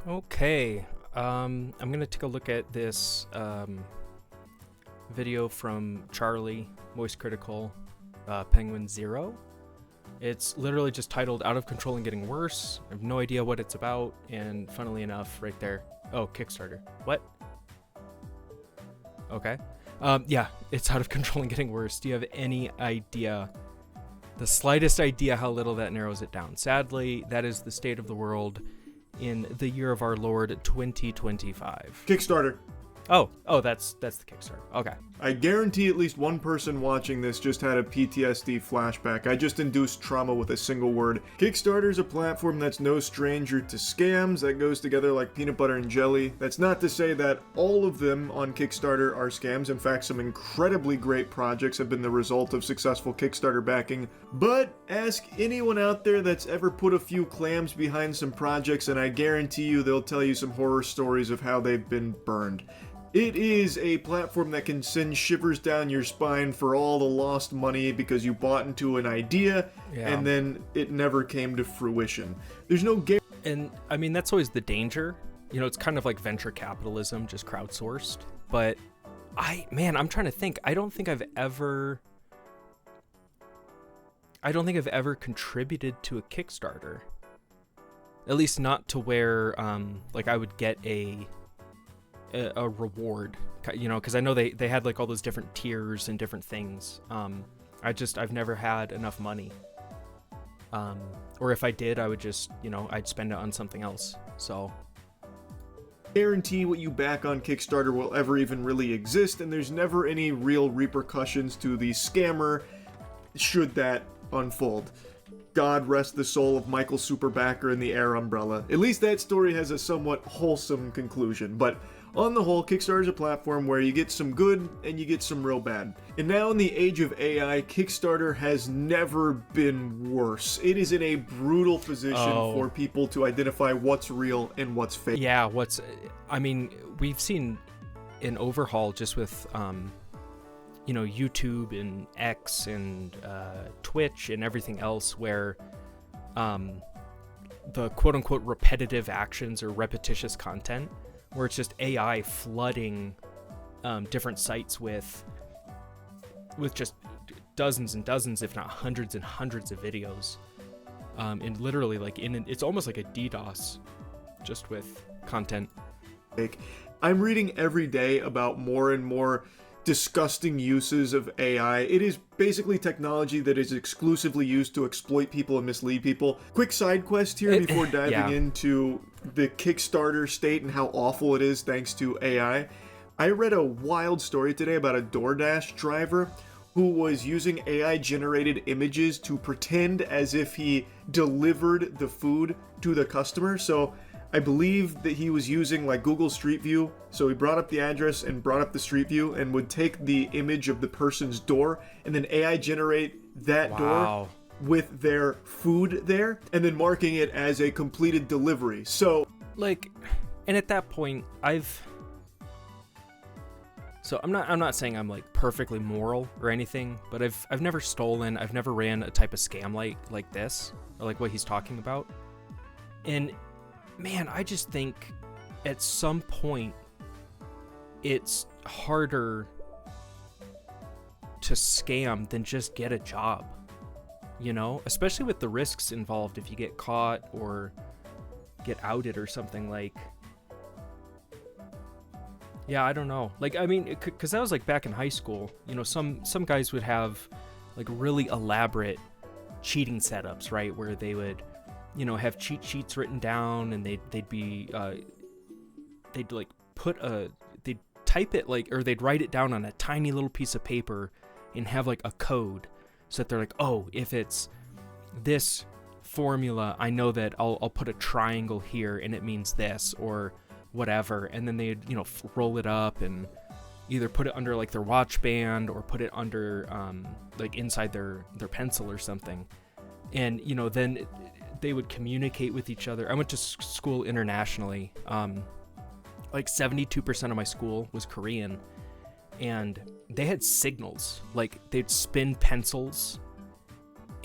Okay, I'm gonna take a look at this video from Charlie, MoistCr1TiKaL, Penguin Zero. It's literally just titled "Out of Control and Getting Worse." I have no idea what it's about, and funnily enough, right there. Oh, Kickstarter. What? Okay. Yeah, it's out of control and getting worse. Do you have any idea, the slightest idea, how little that narrows it down? Sadly, that is the state of the world in the year of our Lord 2025. Kickstarter. Oh, that's the Kickstarter. Okay. I guarantee at least one person watching this just had a PTSD flashback. I just induced trauma with a single word. Kickstarter is a platform that's no stranger to scams, that goes together like peanut butter and jelly. That's not to say that all of them on Kickstarter are scams. In fact, some incredibly great projects have been the result of successful Kickstarter backing. But ask anyone out there that's ever put a few clams behind some projects, and I guarantee you they'll tell you some horror stories of how they've been burned. It is a platform that can send shivers down your spine for all the lost money because you bought into an idea and then it never came to fruition. There's no guarantee. And I mean, that's always the danger. You know, it's kind of like venture capitalism, just crowdsourced. But I'm trying to think. I don't think I've ever contributed to a Kickstarter. At least not to where like I would get a reward, you know, because I know they had like all those different tiers and different things. I've never had enough money, or if I did, I would just, you know, I'd spend it on something else. So guarantee what you back on Kickstarter will ever even really exist, and there's never any real repercussions to the scammer should that unfold. God rest the soul of Michael Superbacker and the Air Umbrella. At least that story has a somewhat wholesome conclusion, but on the whole, Kickstarter is a platform where you get some good and you get some real bad. And now in the age of AI, Kickstarter has never been worse. It is in a brutal position for people to identify what's real and what's fake. Yeah, we've seen an overhaul just with, you know, YouTube and X and Twitch and everything else where the quote-unquote repetitive actions or repetitious content, where it's just AI flooding different sites with just dozens and dozens, if not hundreds and hundreds of videos. And literally, like, it's almost like a DDoS, just with content. I'm reading every day about more and more disgusting uses of AI. It is basically technology that is exclusively used to exploit people and mislead people. Quick side quest here before diving into the Kickstarter state and how awful it is thanks to AI. I read a wild story today about a DoorDash driver who was using AI-generated images to pretend as if he delivered the food to the customer. So I believe that he was using like Google Street View. So he brought up the address and brought up the Street View and would take the image of the person's door and then AI generate that door with their food there and then marking it as a completed delivery. So like, and at that point I'm not saying I'm like perfectly moral or anything, but I've never stolen, I've never ran a type of scam like this or like what he's talking about. And man, I just think at some point it's harder to scam than just get a job, you know, especially with the risks involved if you get caught or get outed or something. Like, yeah, I don't know. Like, I mean, because that was like back in high school, you know, some guys would have like really elaborate cheating setups, right, where they would, you know, have cheat sheets written down, and they'd like they'd type it like, or they'd write it down on a tiny little piece of paper and have like a code so that they're like, oh, if it's this formula, I know that I'll put a triangle here and it means this or whatever. And then they'd, you know, roll it up and either put it under like their watch band or put it under like inside their pencil or something. And, you know, then they would communicate with each other. I went to school internationally. Like 72% of my school was Korean, and they had signals. Like they'd spin pencils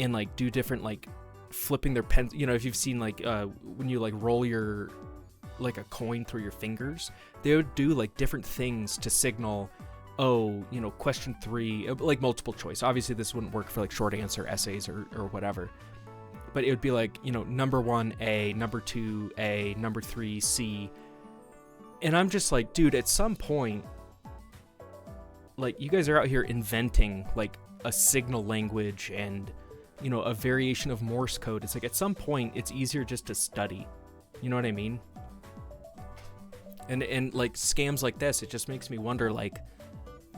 and like do different like flipping their pen. You know, if you've seen like when you like roll your like a coin through your fingers, they would do like different things to signal, oh, you know, question 3, like multiple choice. Obviously this wouldn't work for like short answer essays or whatever, but it would be like, you know, number 1 A, number 2 A, number 3 C. And I'm just like, dude, at some point, like, you guys are out here inventing like a signal language and, you know, a variation of Morse code. It's like, at some point it's easier just to study. You know what I mean? And like scams like this, it just makes me wonder, like,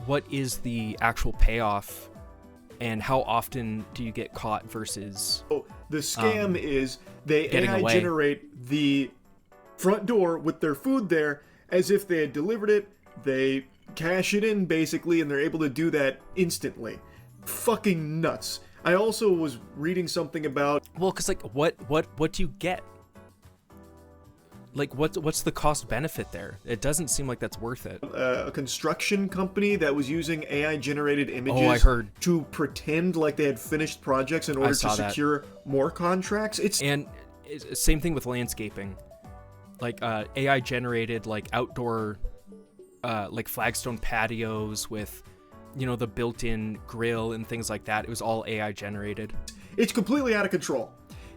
what is the actual payoff and how often do you get caught versus... Oh, the scam is they AI away. generate the front door with their food there as if they had delivered it. They cash it in, basically, and they're able to do that instantly. Fucking nuts. I also was reading something about... Well, because, like, what do you get? Like, what's the cost benefit there? It doesn't seem like that's worth it. A construction company that was using AI-generated images I heard. to pretend like they had finished projects in order to secure more contracts. And same thing with landscaping. Like, AI-generated, like, outdoor, like, flagstone patios with, you know, the built-in grill and things like that. It was all AI-generated. It's completely out of control.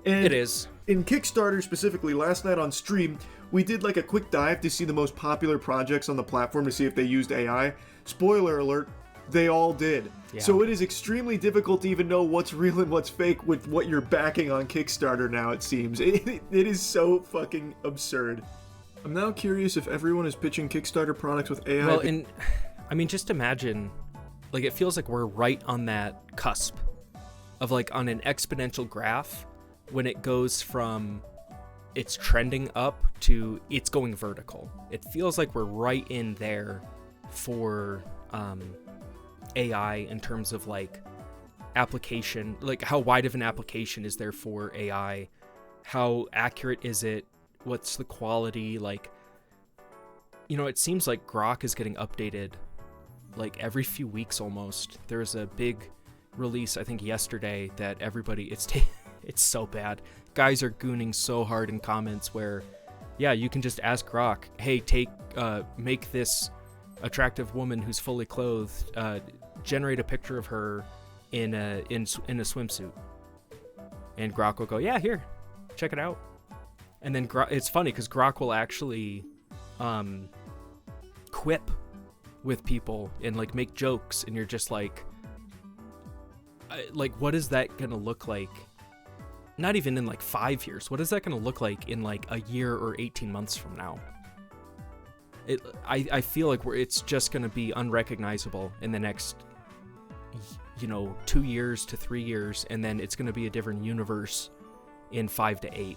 And it is. In Kickstarter specifically, last night on stream, we did like a quick dive to see the most popular projects on the platform to see if they used AI. Spoiler alert, they all did. Yeah. So it is extremely difficult to even know what's real and what's fake with what you're backing on Kickstarter now, it seems. It is so fucking absurd. I'm now curious if everyone is pitching Kickstarter products with AI. Well, and I mean, just imagine, like, it feels like we're right on that cusp of, like, on an exponential graph when it goes from it's trending up to it's going vertical. It feels like we're right in there for AI in terms of, like, application, like how wide of an application is there for AI, how accurate is it, what's the quality, like, you know, it seems like Grok is getting updated like every few weeks almost. There was a big release, I think yesterday, that everybody, it's so bad. Guys are gooning so hard in comments where, yeah, you can just ask Grok, hey, make this attractive woman who's fully clothed, generate a picture of her in a swimsuit. And Grok will go, yeah, here, check it out. And then it's funny because Grok will actually quip with people and, like, make jokes, and you're just like, what is that gonna look like? Not even in like 5 years. What is that going to look like in like a year or 18 months from now? I feel like it's just going to be unrecognizable in the next, you know, 2 years to 3 years, and then it's going to be a different universe in 5 to 8,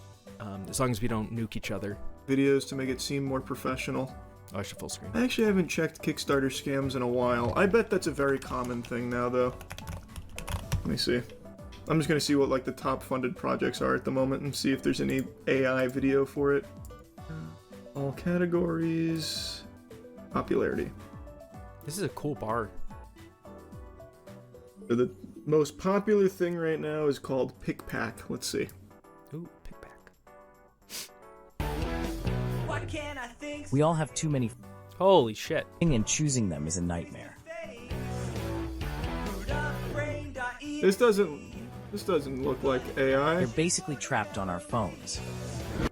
as long as we don't nuke each other. Videos to make it seem more professional. Oh, I should full screen. I actually haven't checked Kickstarter scams in a while. I bet that's a very common thing now, though. Let me see. I'm just going to see what, like, the top funded projects are at the moment and see if there's any AI video for it. All categories. Popularity. This is a cool bar. The most popular thing right now is called Pick Pack. Let's see. Ooh, pick back. We all have too many Holy shit. and choosing them is a nightmare. This doesn't look like AI, They're basically trapped on our phones.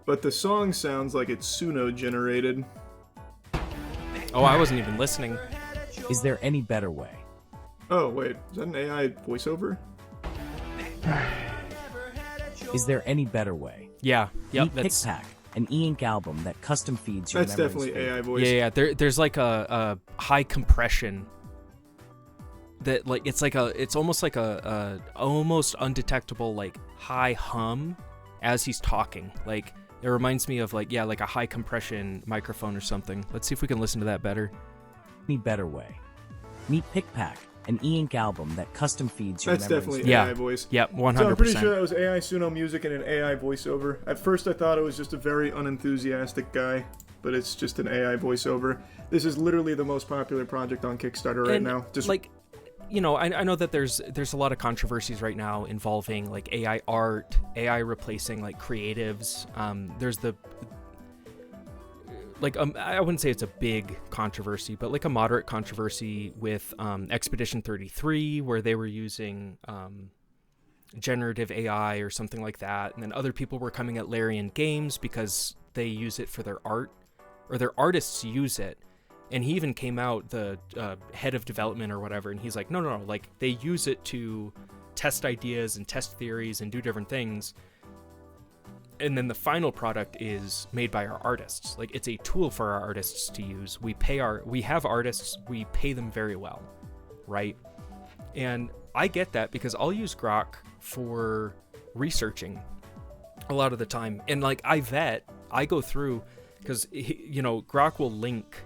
but the song sounds like it's Suno generated. Oh, I wasn't even listening. Is there any better way? Oh, wait, is that an AI voiceover? Is there any better way? Yeah. Yep. Meet That's Pickpack, an e-ink album that custom feeds your That's memories definitely for you. AI voice. yeah. There's like a high compression that, like, it's almost like a almost undetectable, like, high hum as he's talking. Like, it reminds me of, like, yeah, like a high compression microphone or something. Let's see if we can listen to that better. Any better way? Meet Pickpack, an e-ink album that custom feeds your That's memories definitely for you. Yeah. AI voice. Yep, 100%. So I'm pretty sure that was AI Suno music and an AI voiceover. At first I thought it was just a very unenthusiastic guy, but it's just an AI voiceover. This is literally the most popular project on Kickstarter right And, now. Just like, you know, I know that there's a lot of controversies right now involving, like, AI art, AI replacing, like, creatives. There's like I wouldn't say it's a big controversy, but like a moderate controversy with Expedition 33, where they were using generative AI or something like that, and then other people were coming at Larian Games because they use it for their art, or their artists use it. And he even came out, the head of development or whatever, and he's like, no, like they use it to test ideas and test theories and do different things. And then the final product is made by our artists. Like, it's a tool for our artists to use. We have artists, we pay them very well, right? And I get that because I'll use Grok for researching a lot of the time. And like, I go through, because, you know, Grok will link,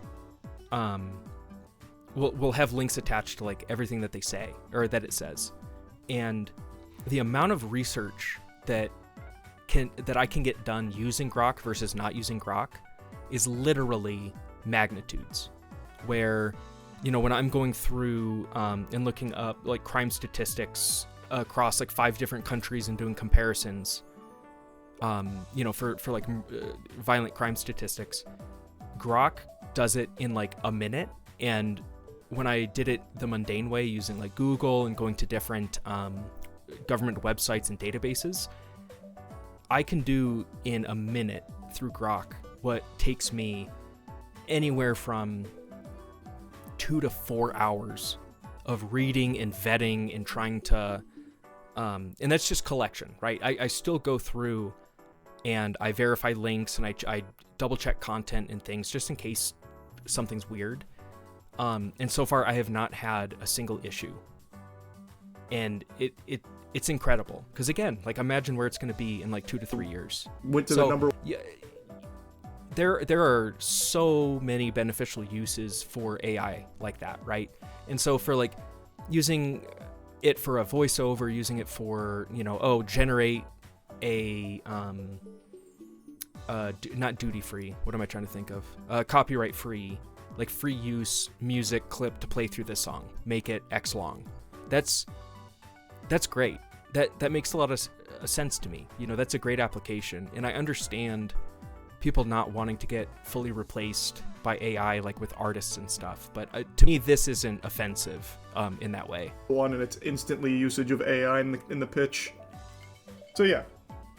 we'll have links attached to like everything that they say, or that it says. And the amount of research that I can get done using Grok versus not using Grok is literally magnitudes. Where, you know, when I'm going through and looking up like crime statistics across like 5 different countries and doing comparisons, you know, for like violent crime statistics, Grok does it in like a minute. And when I did it the mundane way, using like Google and going to different government websites and databases, I can do in a minute through Grok what takes me anywhere from 2 to 4 hours of reading and vetting and trying to, and that's just collection, right? I still go through and I verify links and I double check content and things just in case something's weird. And so far I have not had a single issue. And it's incredible, because again, like, imagine where it's going to be in like 2 to 3 years. Went to the number. Yeah, there are so many beneficial uses for AI like that, right? And so for like using it for a voiceover, using it for, you know, generate a not duty free. What am I trying to think of? Copyright free, like free use music clip to play through this song. Make it X long. That's great. That makes a lot of sense to me. You know, that's a great application. And I understand people not wanting to get fully replaced by AI, like with artists and stuff. But to me, this isn't offensive in that way. One, and it's instantly usage of AI in the pitch. So yeah,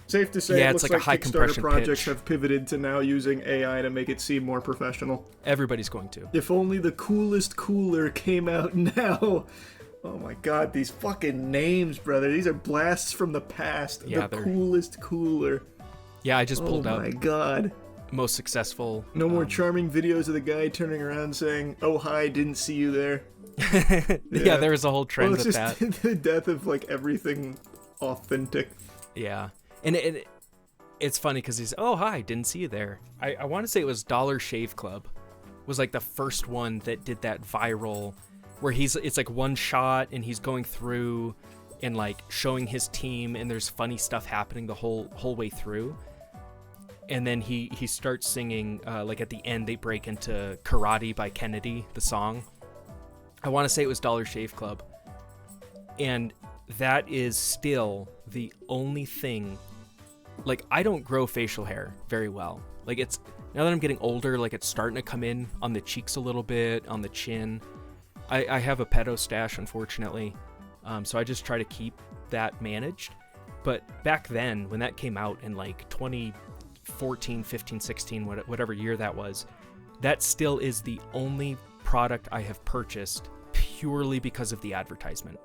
safe to say, yeah, it it's looks like a high Kickstarter compression projects pitch. have pivoted to now using AI to make it seem more professional. Everybody's going to. If only the coolest cooler came out now. Oh my god, these fucking names, brother. These are blasts from the past. Yeah, the coolest cooler. Yeah, I just pulled up. Oh my god. Most successful. No more charming videos of the guy turning around saying, "Oh hi, didn't see you there." Yeah, there was a whole trend with that. The death of like everything authentic. Yeah, and it's funny because he's, "Oh hi, didn't see you there." I want to say it was Dollar Shave Club was like the first one that did that viral, where it's like one shot and he's going through and like showing his team, and there's funny stuff happening the whole way through. And then he starts singing, like at the end they break into Karate by Kennedy, the song. I want to say it was Dollar Shave Club. And that is still the only thing, like, I don't grow facial hair very well. Like, it's, now that I'm getting older, like it's starting to come in on the cheeks a little bit, on the chin. I have a pedo stash, unfortunately. So I just try to keep that managed. But back then, when that came out in like 2014, 15, 16, whatever year that was, that still is the only product I have purchased purely because of the advertisement.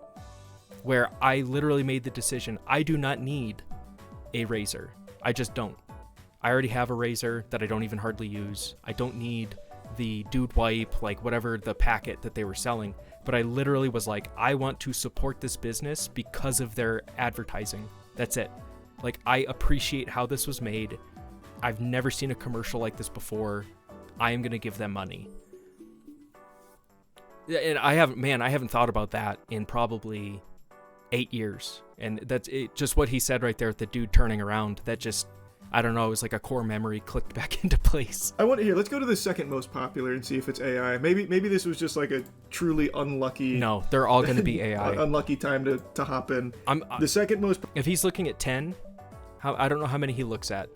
Where I literally made the decision, I do not need a razor. I just don't. I already have a razor that I don't even hardly use. I don't need the dude wipe, like whatever the packet that they were selling. But I literally was like, I want to support this business because of their advertising. That's it. Like, I appreciate how this was made. I've never seen a commercial like this before. I am going to give them money. And I haven't thought about that in probably 8 years. And that's it. Just what he said right there with the dude turning around, that just, I don't know, it was like a core memory clicked back into place. I want to hear, let's go to the second most popular and see if it's AI. Maybe this was just like a truly unlucky... No, they're all going to be AI. Unlucky time to hop in. The second most... If he's looking at 10, I don't know how many he looks at.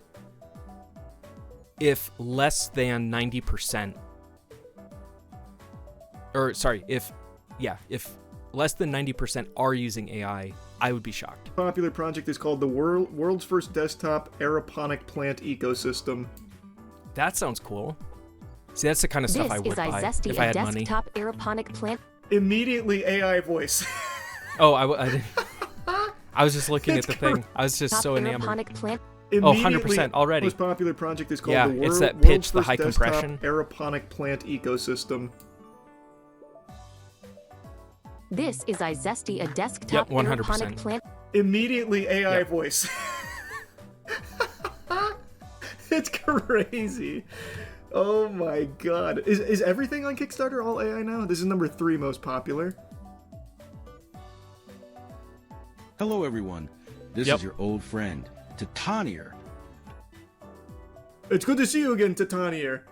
if less than 90%, or sorry, if less than 90% are using AI, I would be shocked. Popular project is called the world's first desktop aeroponic plant ecosystem. That sounds cool. See, that's the kind of stuff I would buy Zesty, if I had a money. desktop aeroponic plant. Immediately AI voice. Oh, I didn't. I was just looking at the thing. I was just so enamored. Aeroponic plant. Oh, 100% already. Most popular project is called Yeah, the it's that world's pitch, the first high desktop compression. aeroponic plant ecosystem. This is Zesty, a desktop Yep, 100%. aeroponic plant. Immediately AI Yep. voice. It's crazy. Oh my god. Is everything on Kickstarter all AI now? This is number 3 most popular. Hello, everyone. This Yep. is your old friend, Titanier. It's good to see you again, Titanier.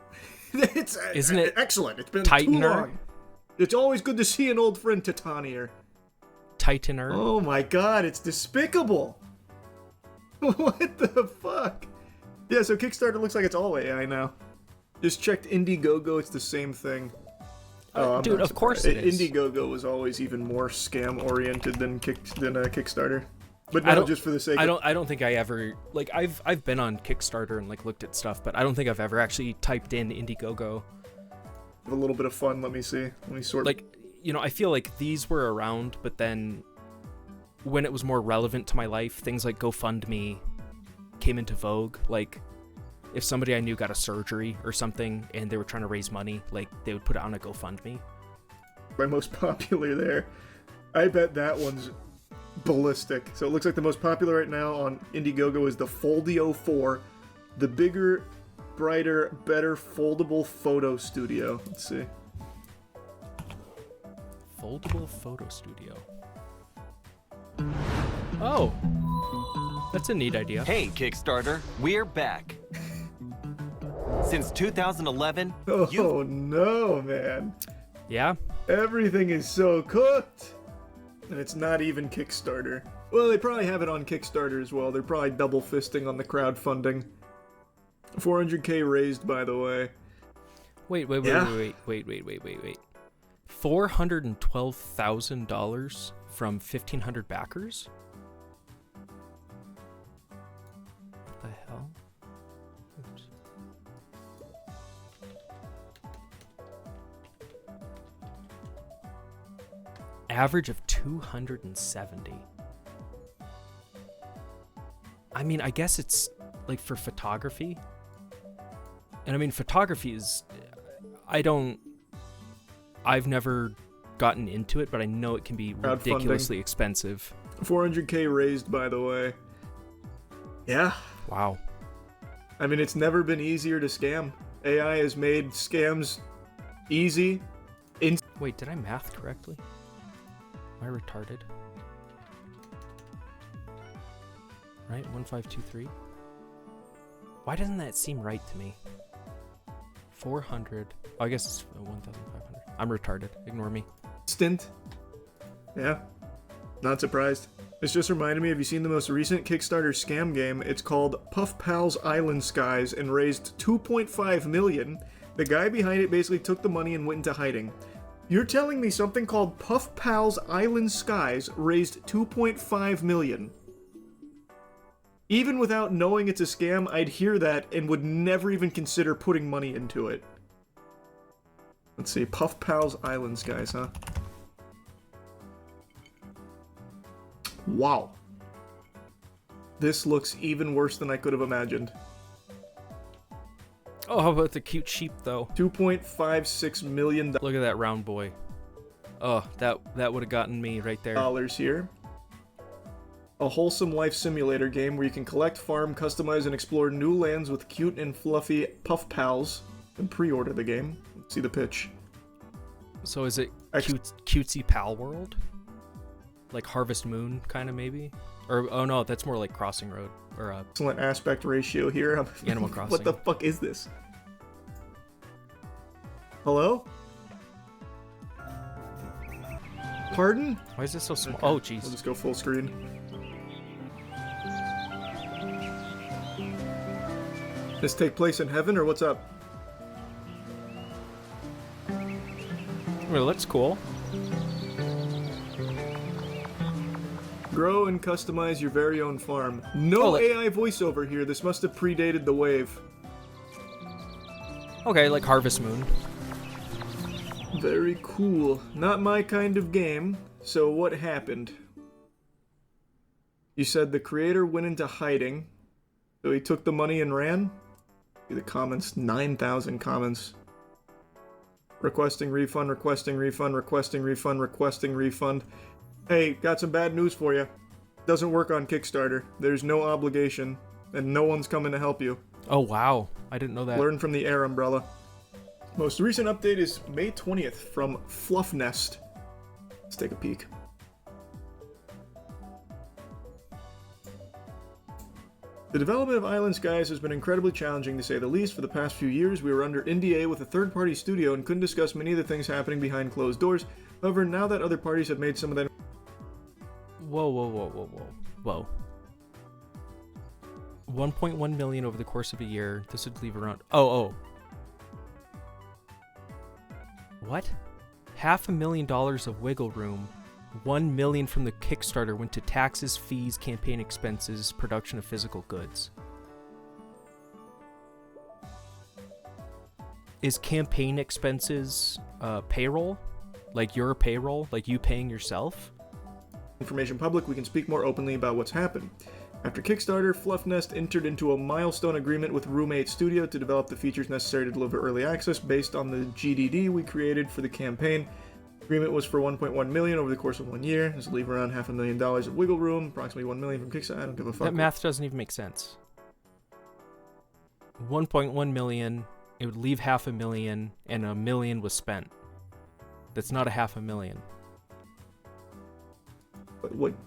It's Isn't it excellent? It's been too Tightener? long. It's always good to see an old friend, Titanier. Tightener. Oh my god, it's despicable. What the fuck? Yeah, so Kickstarter looks like it's all AI now. Just checked Indiegogo, it's the same thing. I'm dude, not of course surprised. it is. Indiegogo was always even more scam-oriented than Kickstarter. But I now don't- just for the sake I of... don't think I ever like I've been on Kickstarter and like looked at stuff, but I don't think I've ever actually typed in Indiegogo. a little bit of fun, let me see. Let me sort... Like, you know, I feel like these were around, but then when it was more relevant to my life, things like GoFundMe came into vogue. Like, if somebody I knew got a surgery or something and they were trying to raise money, like, they would put it on a GoFundMe. my most popular there. I bet that one's ballistic. So it looks like the most popular right now on Indiegogo is the Foldio 4, the bigger, brighter, better foldable photo studio. Let's see. Foldable photo studio. Oh, that's a neat idea. Hey, Kickstarter, we're back. Since 2011, Oh no, man. Yeah, Everything is so cooked. And it's not even Kickstarter. Well, they probably have it on Kickstarter as well. They're probably double fisting on the crowdfunding. 400k raised, by the way. wait. Yeah. $412,000 from 1,500 backers. What the hell? Oops. Average of 270. I mean, I guess it's like for photography. And I mean, photography is, I've never gotten into it, but I know it can be Crowdfunding. ridiculously expensive. 400k raised, by the way. Yeah. Wow. I mean, it's never been easier to scam. AI has made scams easy. Wait, did I math correctly? Am I retarded? Right? 1523? Why doesn't that seem right to me? 400. Oh, I guess it's 1,500. I'm retarded. Ignore me. Instant. Yeah. Not surprised. This just reminded me, have you seen the most recent Kickstarter scam game? It's called Puff Pals Island Skies and raised 2.5 million. The guy behind it basically took the money and went into hiding. You're telling me something called Puff Pals Island Skies raised 2.5 million? Even without knowing it's a scam, I'd hear that and would never even consider putting money into it. Let's see, Puff Pals Island Skies, huh? Wow. This looks even worse than I could have imagined. Oh, how about the cute sheep, though? $2.56 million Look at that round boy. Oh, that would have gotten me right there. here. A wholesome life simulator game where you can collect, farm, customize, and explore new lands with cute and fluffy Puff Pals. And pre-order the game. Let's see the pitch. So is it Ex- cutesy pal world? Like Harvest Moon, kind of, maybe? Or, oh no, that's more like Crossing Road. Or, Excellent aspect ratio here. Animal Crossing. What the fuck is this? Hello? Pardon? why is this so small? Okay. Oh, We'll jeez. just go full screen. This take place in heaven, or what's up? Well, that's cool. Grow and customize your very own farm. No AI voiceover here. This must have predated the wave. Okay, like Harvest Moon. Very cool. Not my kind of game. So what happened? You said the creator went into hiding. So he took the money and ran? See the comments. 9,000 comments. Requesting refund, requesting refund, requesting refund, requesting refund. Hey, got some bad news for you. Doesn't work on Kickstarter. There's no obligation, and no one's coming to help you. Oh, wow. I didn't know that. Learn from the Air Umbrella. Most recent update is May 20th from Fluffnest. Let's take a peek. The development of Island Skies has been incredibly challenging, to say the least. For the past few years, we were under NDA with a third-party studio and couldn't discuss many of the things happening behind closed doors. However, now that other parties have made some of that... Whoa. 1.1 million over the course of a year. This would leave around... Oh. What? $500,000 of wiggle room. 1 million from the Kickstarter went to taxes, fees, campaign expenses, production of physical goods. Is campaign expenses payroll? Like your payroll? Like you paying yourself? Information public, we can speak more openly about what's happened. After Kickstarter, Fluffnest entered into a milestone agreement with Roommate Studio to develop the features necessary to deliver early access based on the GDD we created for the campaign. The agreement was for 1.1 million over the course of 1 year. This will leave around $500,000 of wiggle room, approximately 1 million from Kickstarter. I don't give a fuck. That math doesn't even make sense. 1.1 million, it would leave $500,000, and $1 million was spent. That's not $500,000.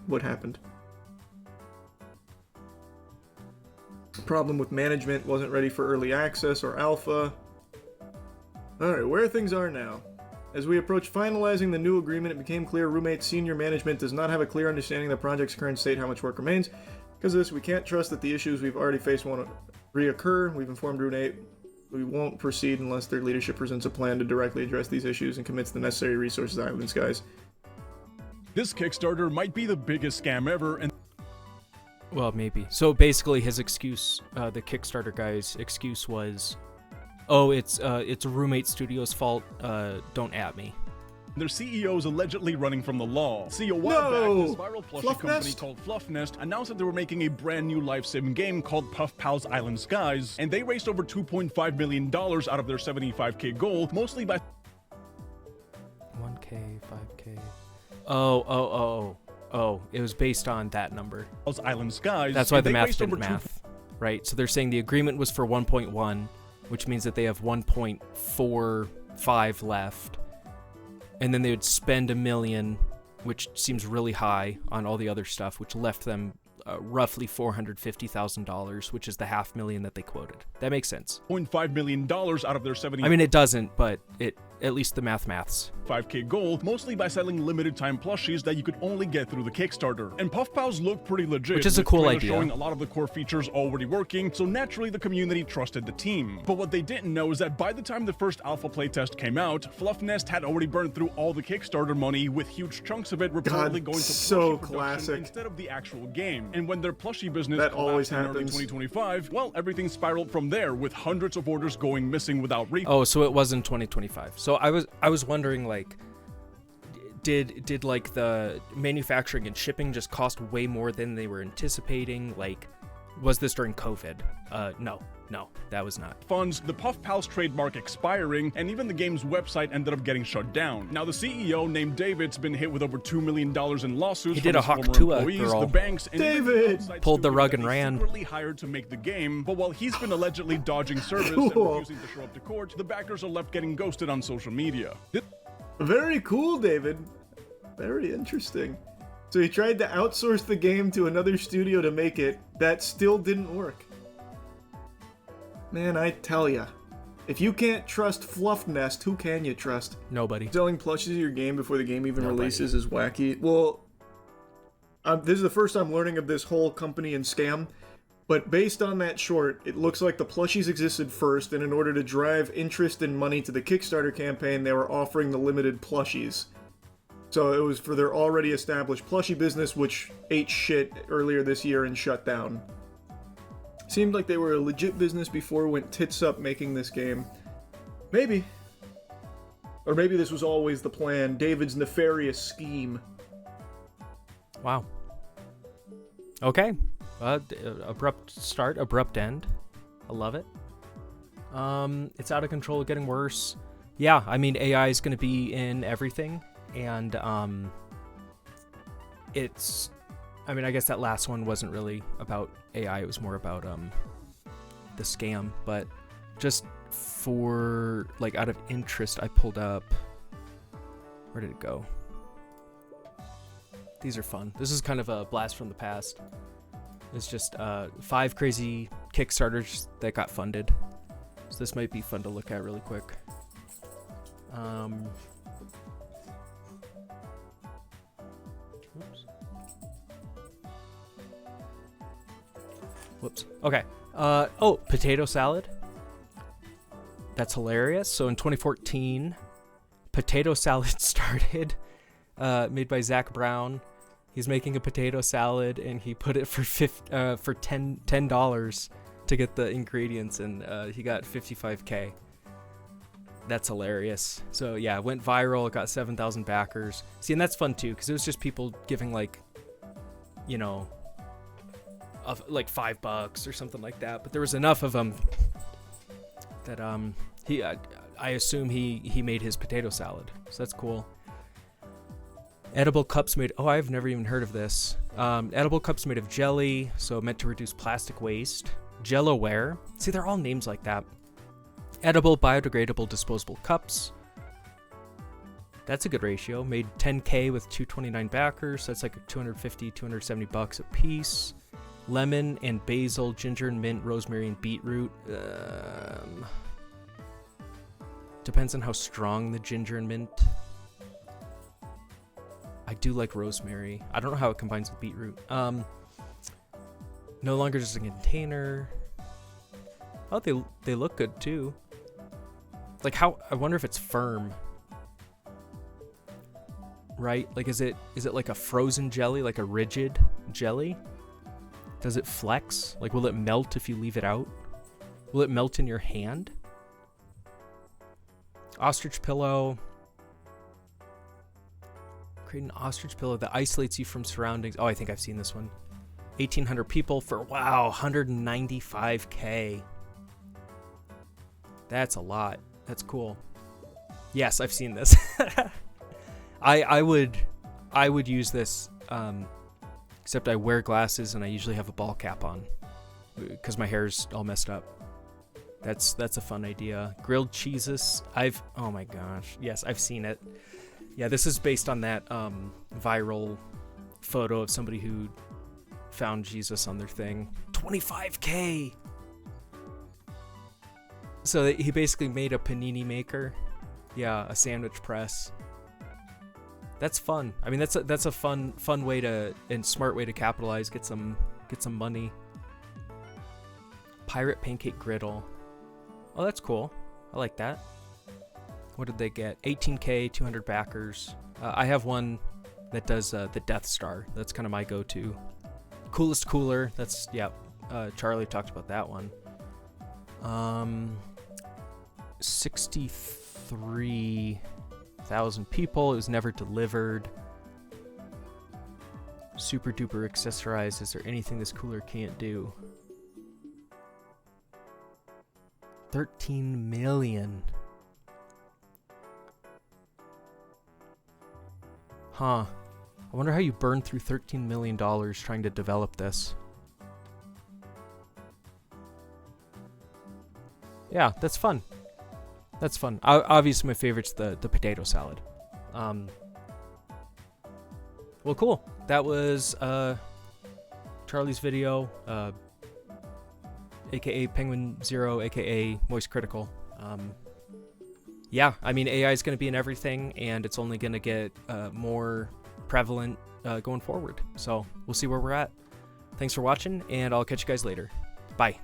What happened? Problem with management, wasn't ready for early access or alpha. Alright, where things are now. As we approach finalizing the new agreement, it became clear Roommate's senior management does not have a clear understanding of the project's current state, how much work remains. Because of this, we can't trust that the issues we've already faced won't reoccur. We've informed Roommate we won't proceed unless their leadership presents a plan to directly address these issues and commits the necessary resources to Island Skies. This Kickstarter might be the biggest scam ever, and Well, maybe. So basically his excuse, the Kickstarter guy's excuse was, oh, it's Roommate Studio's fault, don't at me. their CEO is allegedly running from the law. See, a while back, this viral plushie company called Fluffnest announced that they were making a brand new life sim game called Puff Pal's Island Skies, and they raised over $2.5 million out of their $75K goal, mostly by 1K, 5K. Oh, it was based on that number. Island Skies. That's why the math didn't math, right? So they're saying the agreement was for 1.1, which means that they have 1.45 left, and then they would spend $1 million, which seems really high on all the other stuff, which left them roughly $450,000, which is the $500,000 that they quoted. That makes sense. $0.5 million out of their 70. I mean, it doesn't, but at least the maths. 5K goal, mostly by selling limited time plushies that you could only get through the Kickstarter. And Puff Pals look pretty legit, which is a with cool trailers idea. showing a lot of the core features already working, so naturally the community trusted the team. But what they didn't know is that by the time the first alpha playtest came out, Fluffnest had already burned through all the Kickstarter money, with huge chunks of it reportedly going to so plushie production classic. instead of the actual game. And when their plushie business That always collapsed in early happens. 2025, well, everything spiraled from there, with hundreds of orders going missing without refund. Oh, so it was in 2025. So I was wondering, like, did like the manufacturing and shipping just cost way more than they were anticipating? Like, was this during COVID? No, that was not. Funds, the Puff Pals trademark expiring, and even the game's website ended up getting shut down. Now, the CEO, named David's been hit with over $2 million in lawsuits He did from a his Hawk former Tua employees, girl. the banks, and even David! the outside Pulled the studio rug that and they ran. secretly hired to make the game. But while he's been allegedly dodging service and Cool. refusing to show up to court, the backers are left getting ghosted on social media. Very cool, David. Very interesting. So he tried to outsource the game to another studio to make it. That still didn't work. Man, I tell ya. If you can't trust Fluffnest, who can you trust? Nobody. Selling plushies of your game before the game even Nobody. releases is wacky. Well, this is the first I'm learning of this whole company and scam. But based on that short, it looks like the plushies existed first, and in order to drive interest and money to the Kickstarter campaign, they were offering the limited plushies. So it was for their already established plushie business, which ate shit earlier this year and shut down. Seemed like they were a legit business before it went tits up making this game. Maybe. Or maybe this was always the plan, David's nefarious scheme. Wow. Okay. Abrupt start, abrupt end. I love it. It's out of control, getting worse. Yeah, I mean, AI is going to be in everything. And it's... I mean, I guess that last one wasn't really about AI. It was more about the scam. But just for, like, out of interest, I pulled up... Where did it go? These are fun. This is kind of a blast from the past. It's just 5 crazy Kickstarters that got funded. So this might be fun to look at really quick. Whoops. Okay. Oh, potato salad. That's hilarious. So in 2014, potato salad started, made by Zach Brown. He's making a potato salad, and he put it for $10 to get the ingredients, and he got 55K. That's hilarious. So yeah, it went viral. It got 7,000 backers. See, and that's fun too, because it was just people giving, like, you know, like $5 or something like that. But there was enough of them that I assume he made his potato salad. So that's cool. Edible cups made... Oh, I've never even heard of this. Edible cups made of jelly, so meant to reduce plastic waste. Jelloware. See, they're all names like that. Edible, biodegradable, disposable cups. That's a good ratio. Made 10K with 229 backers. So that's like $250, $270 a piece. Lemon and basil, ginger and mint, rosemary and beetroot. Depends on how strong the ginger and mint. I do like rosemary. I don't know how it combines with beetroot. No longer just a container. Oh, they look good too. Like, how... I wonder if it's firm. Right? Like, is it like a frozen jelly, like a rigid jelly? Does it flex? Like, will it melt if you leave it out? Will it melt in your hand? Ostrich pillow. Create an ostrich pillow that isolates you from surroundings. Oh, I think I've seen this one. 1,800 people for, wow, 195K. That's a lot. That's cool. Yes, I've seen this. I would use this, except I wear glasses and I usually have a ball cap on because my hair's all messed up. That's a fun idea. Grilled cheeses. Oh my gosh. Yes, I've seen it. Yeah, this is based on that viral photo of somebody who found Jesus on their thing. 25K. So he basically made a panini maker. Yeah, a sandwich press. That's fun. I mean, that's a fun way to, and smart way to capitalize, get some money. Pirate pancake griddle. Oh, that's cool. I like that. What did they get? 18K, 200 backers. I have one that does the Death Star. That's kind of my go-to. Coolest cooler. That's, yeah. Charlie talked about that one. 63,000 people. It was never delivered. Super duper accessorized. Is there anything this cooler can't do? 13 million. Huh. I wonder how you burned through $13 million trying to develop this. Yeah, that's fun. That's fun. Obviously, my favorite's the potato salad. Well, cool. That was Charlie's video, aka Penguin Zero, aka MoistCr1TiKaL. Yeah, I mean, AI is going to be in everything, and it's only going to get more prevalent going forward. So we'll see where we're at. Thanks for watching, and I'll catch you guys later. Bye.